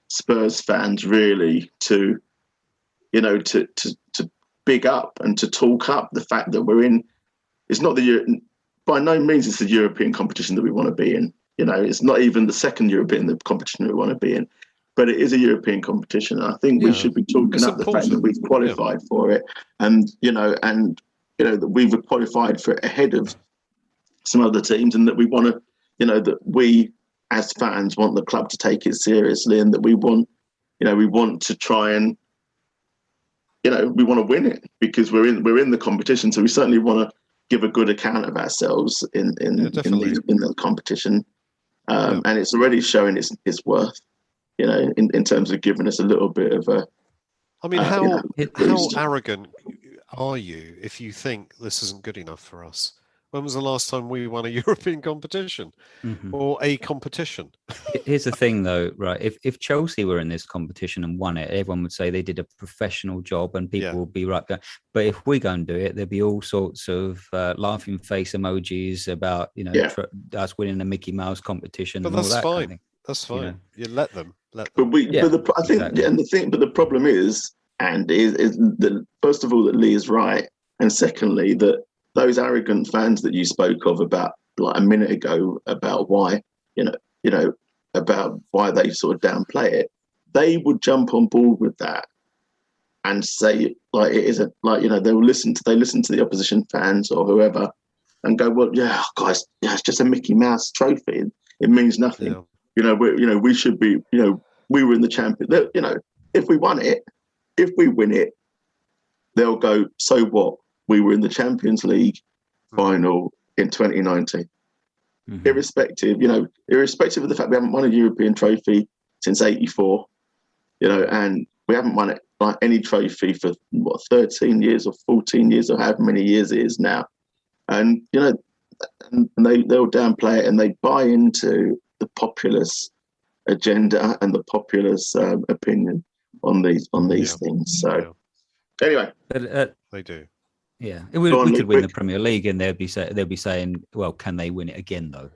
Spurs fans really to big up and to talk up the fact that we're in. It's not by no means it's the European competition that we want to be in. It's not even the second European competition we want to be in, but it is a European competition. And I think we should be talking up the fact that we've qualified for it, and that we've qualified for it ahead of some other teams, and that we want to, that we as fans want the club to take it seriously, and that we want to try and, we want to win it because we're in the competition. So we certainly want to give a good account of ourselves in the competition. And it's already showing its worth, in terms of giving us a little bit of a. I mean, how arrogant are you if you think this isn't good enough for us? When was the last time we won a European competition or a competition? Here's the thing, though, right? If Chelsea were in this competition and won it, everyone would say they did a professional job and people would be right there. But if we go and do it, there'd be all sorts of laughing face emojis about, us winning a Mickey Mouse competition. But and that's all that fine. kind of thing. That's fine. You let them. But the problem is, and is that first of all that Lee is right, and secondly that those arrogant fans that you spoke of about like a minute ago about why about why they sort of downplay it, they would jump on board with that and say like it isn't like they listen to the opposition fans or whoever and go, well, guys, it's just a Mickey Mouse trophy. It means nothing. We should be. We were in the champion. If we won it, if we win it, they'll go, so what? We were in the Champions League final in 2019. Irrespective of the fact we haven't won a European trophy since '84, and we haven't won it like any trophy for 13 years or 14 years or however many years it is now. And and they'll downplay it and they buy into the populist agenda and the populist opinion on these things. So anyway, they do. Yeah, we could win the Premier League, and they'll be saying, "Well, can they win it again, though?"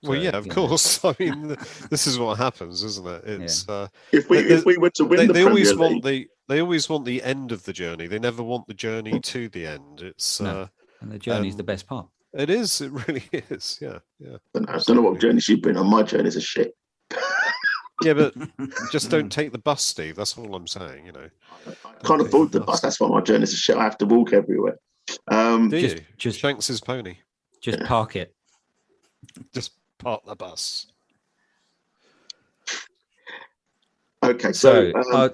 Well, yeah, of course. I mean, this is what happens, isn't it? It's if we were to win the Premier League, they always want the end of the journey. They never want the journey to the end. It's and the journey's the best part. It is. It really is. Yeah. I don't know what journey you've been on. My journey's a shit. Yeah, but just don't take the bus, Steve. That's all I'm saying. I can't afford the bus. That's why my journey's a shit. I have to walk everywhere. Just Shanks's pony. Just park it. Just park the bus. Okay, so I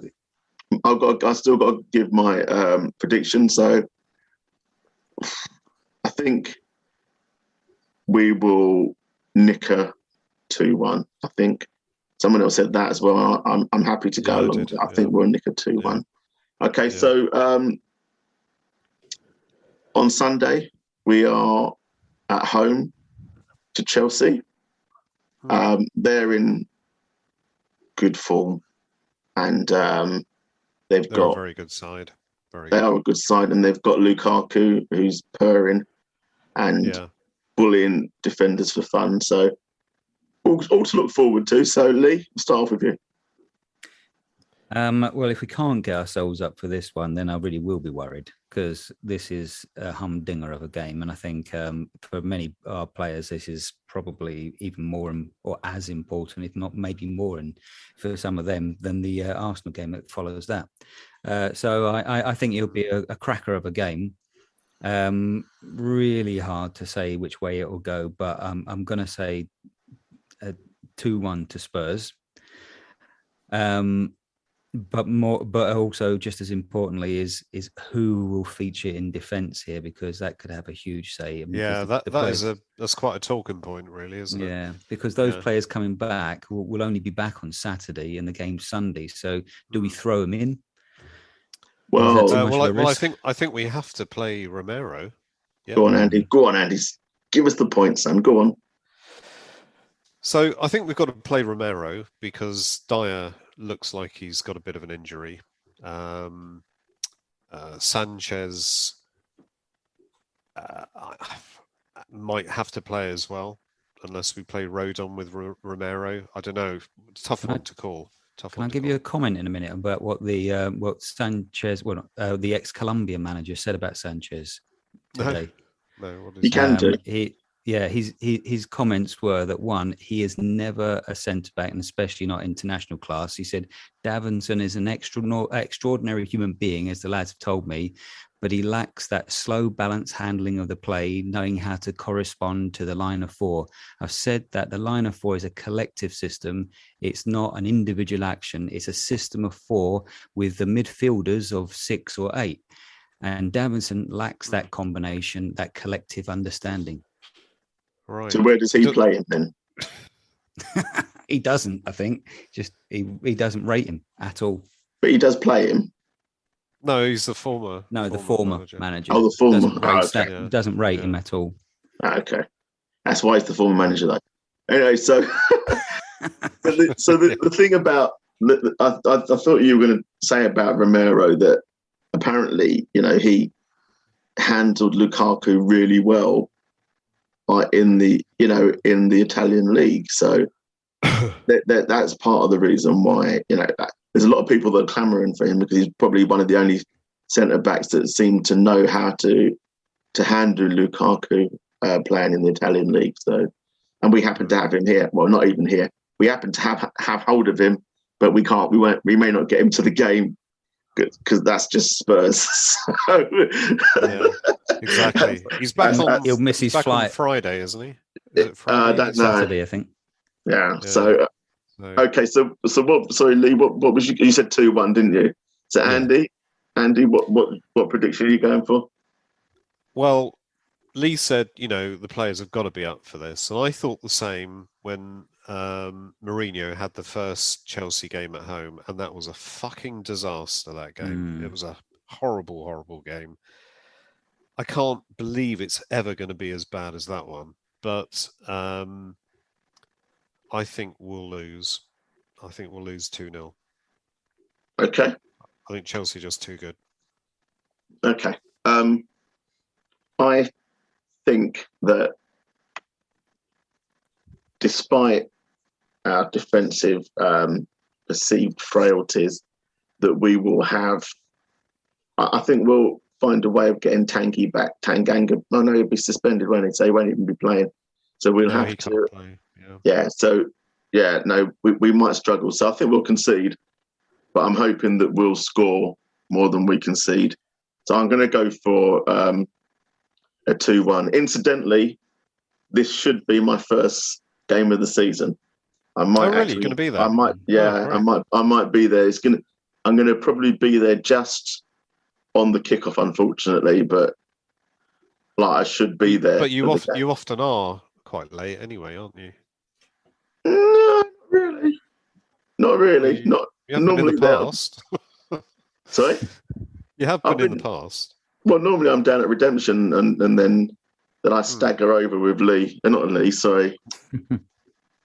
still got to give my prediction. So I think we will nick a 2-1. I think someone else said that as well. I'm happy to go along. I think we'll nick a 2-1. Okay, so on Sunday we are at home to Chelsea. They're in good form, and they're got a very good side. They are a good side, and they've got Lukaku, who's purring and bullying defenders for fun. So all to look forward to. So Lee, we'll start off with you. Well, if we can't get ourselves up for this one, then I really will be worried, because this is a humdinger of a game. And I think for many players, this is probably even more or as important, if not maybe more, and for some of them than the Arsenal game that follows that. So I think it'll be a cracker of a game. Really hard to say which way it will go, but I'm going to say 2-1 to Spurs. But also just as importantly is who will feature in defence here, because that could have a huge say. I mean, that's quite a talking point, really, isn't it? Yeah, because those players coming back will only be back on Saturday and the game's Sunday. So do we throw them in? Well, I think we have to play Romero. Yeah. Go on, Andy. Give us the points, son. Go on. So I think we've got to play Romero because Dyer looks like he's got a bit of an injury. Sanchez might have to play as well. unless we play Rodon with Romero. I don't know. Tough one to call. Can I give you a comment in a minute about what Sanchez, the ex-Colombia manager said about Sanchez today? No, what is he can do. His comments were that, one, he is never a centre back, and especially not international class. He said Davinson is an extraordinary human being, as the lads have told me, but he lacks that slow, balanced handling of the play, knowing how to correspond to the line of four. I've said that the line of four is a collective system. It's not an individual action. It's a system of four with the midfielders of 6 or 8. And Davinson lacks that combination, that collective understanding. Right. So where does he play him then? He doesn't, I think. Just he doesn't rate him at all. But he does play him. No, he's the former. The former manager. Oh, the former. Doesn't rate him at all. Okay. That's why he's the former manager, though. Anyway, so the thing about I thought you were going to say about Romero that apparently, he handled Lukaku really well in the Italian league. So that's part of the reason why, there's a lot of people that are clamoring for him, because he's probably one of the only centre backs that seem to know how to handle Lukaku playing in the Italian league. So, and we happen to have him here. Well, not even here. We happen to have hold of him, but we can't. We may not get him to the game because that's just Spurs. So, yeah, exactly. He's back on. He'll miss his flight on Friday, isn't he? Is it Friday? Saturday, I think. Yeah. So. Okay, so what? Sorry, Lee. What was you said 2-1, didn't you? So Andy, what prediction are you going for? Well, Lee said the players have got to be up for this, and I thought the same when Mourinho had the first Chelsea game at home, and that was a fucking disaster. That game, It was a horrible, horrible game. I can't believe it's ever going to be as bad as that one, but. I think we'll lose. I think we'll lose 2-0. Okay. I think Chelsea are just too good. Okay. I think that despite our defensive perceived frailties, that we will have. I think we'll find a way of getting Tangy back. Tanganga. Oh no, he'll be suspended, won't he? So he won't even be playing. So we'll have to. Play. We might struggle. So I think we'll concede, but I'm hoping that we'll score more than we concede. So I'm going to go for a 2-1. Incidentally, this should be my first game of the season. I might really going to be there. I might. Yeah, right. I might be there. I'm going to probably be there just on the kickoff, unfortunately, but I should be there. But you often are quite late anyway, aren't you? No, not really. You have been in the past. Sorry? You have been in the past. Well, normally I'm down at Redemption and then I stagger over with Lee. Not Lee, sorry.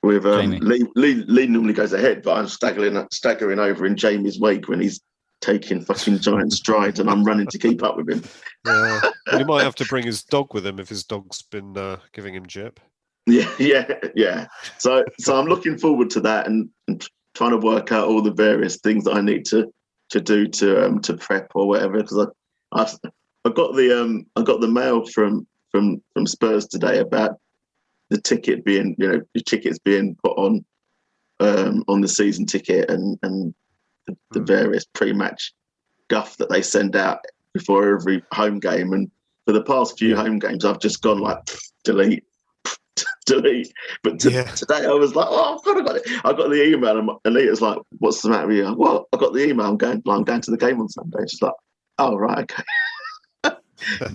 With Lee normally goes ahead, but I'm staggering over in Jamie's wake when he's taking fucking giant strides and I'm running to keep up with him. Yeah. He might have to bring his dog with him if his dog's been giving him jip. Yeah. So I'm looking forward to that and trying to work out all the various things that I need to do to prep or whatever. Because I got the mail from Spurs today about the ticket being the tickets being put on the season ticket and the various pre-match guff that they send out before every home game. And for the past few home games, I've just gone like delete. But today I was like, oh, I got it. I got the email and Anita's like, what's the matter with you? Well, I got the email. I'm going to the game on Sunday. She's like, oh, right, okay.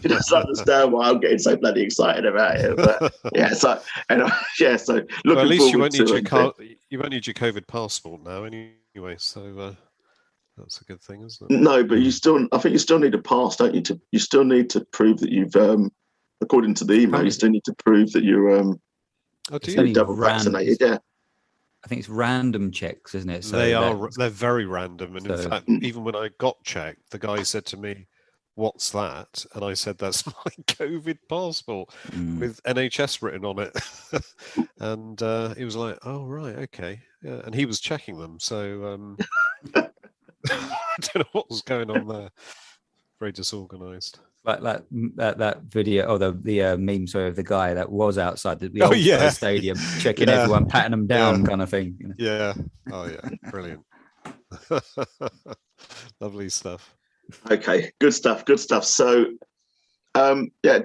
You just understand why I'm getting so bloody excited about it. But so anyway, so looking at least forward you won't need your COVID passport now anyway, so that's a good thing, isn't it? No, but I think you still need a pass, don't you? You still need to prove that you've according to the email, you still need to prove that you're double vaccinated. Yeah, I think it's random checks, isn't it? So they're very random, and in fact, even when I got checked, the guy said to me, what's that? And I said, that's my COVID passport with NHS written on it. And he was like, oh, right, okay. Yeah. And he was checking them. So I don't know what was going on there. Very disorganized. Like that video or the meme, sorry, of the guy that was outside the old stadium checking everyone, patting them down, kind of thing. You know? Yeah. Oh yeah, brilliant. Lovely stuff. Okay, good stuff. So,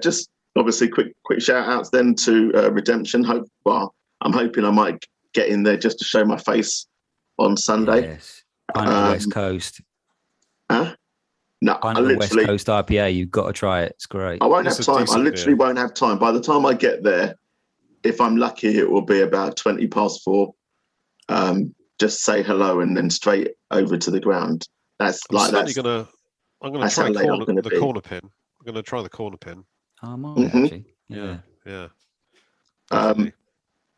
just obviously quick shout outs then to Redemption. I'm hoping I might get in there just to show my face on Sunday. Yes, on the West Coast. Huh? No, I literally West Coast IPA. You've got to try it. It's great. I won't have time. I literally won't have time. By the time I get there, if I'm lucky, it will be about 4:20. Just say hello and then straight over to the ground. I'm gonna try the corner pin. I'm gonna try the corner pin. I might actually. Yeah. And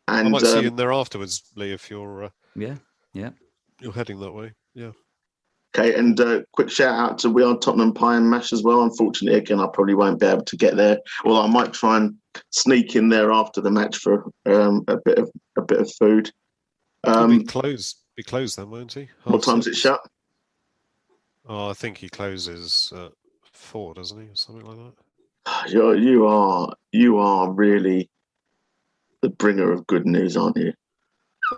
I might see you in there afterwards, Lee, if you're you're heading that way. Yeah. Okay, and quick shout out to We Are Tottenham Pie and Mash as well. Unfortunately, again, I probably won't be able to get there. Well, I might try and sneak in there after the match for a bit of food. Be closed then, won't he? What time's it shut? Oh, I think he closes at 4, doesn't he, or something like that? You are really the bringer of good news, aren't you?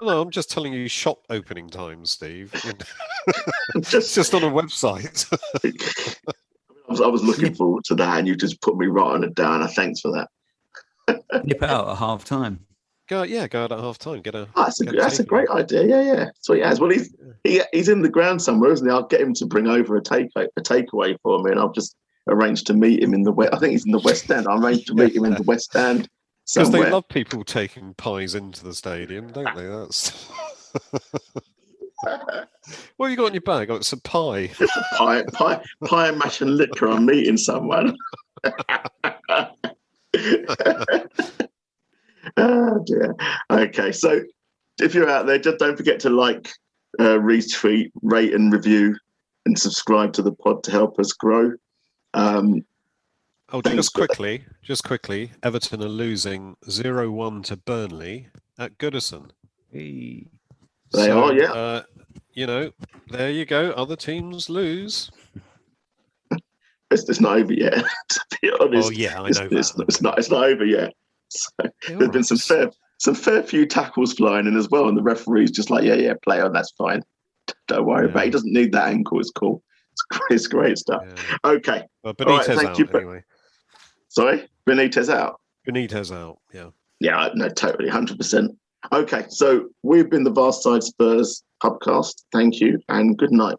No, I'm just telling you shop opening times, Steve. just on a website. I was looking forward to that, and you just put me right on it down. Thanks for that. Nip out at half time. Go out at half time. That's a great idea. Yeah. So he has. Well, he's in the ground somewhere, isn't he? I'll get him to bring over a takeaway for me, and I'll just arrange to meet him in the West. I think he's in the West End. I'll arrange to meet him in the West End. Because they love people taking pies into the stadium, don't they? That's what have you got in your bag? Oh, it's a pie. It's a pie and mash and liquor. I'm meeting someone. Oh dear. Okay, so if you're out there, just don't forget to like, retweet, rate, and review, and subscribe to the pod to help us grow. Just quickly, Everton are losing 0-1 to Burnley at Goodison. They are, yeah. There you go. Other teams lose. It's not over yet, to be honest. Oh yeah, I know that. It's not over yet. So, there's been some fair few tackles flying in as well, and the referee's just like, yeah, play on, that's fine. Don't worry about it. He doesn't need that ankle. It's cool. It's great stuff. Yeah. Okay. Well, Benitez out anyway. Sorry? Benitez out? Benitez out, yeah. Yeah, no, totally, 100%. Okay, so we've been the Vast Side Spurs Pubcast. Thank you and good night.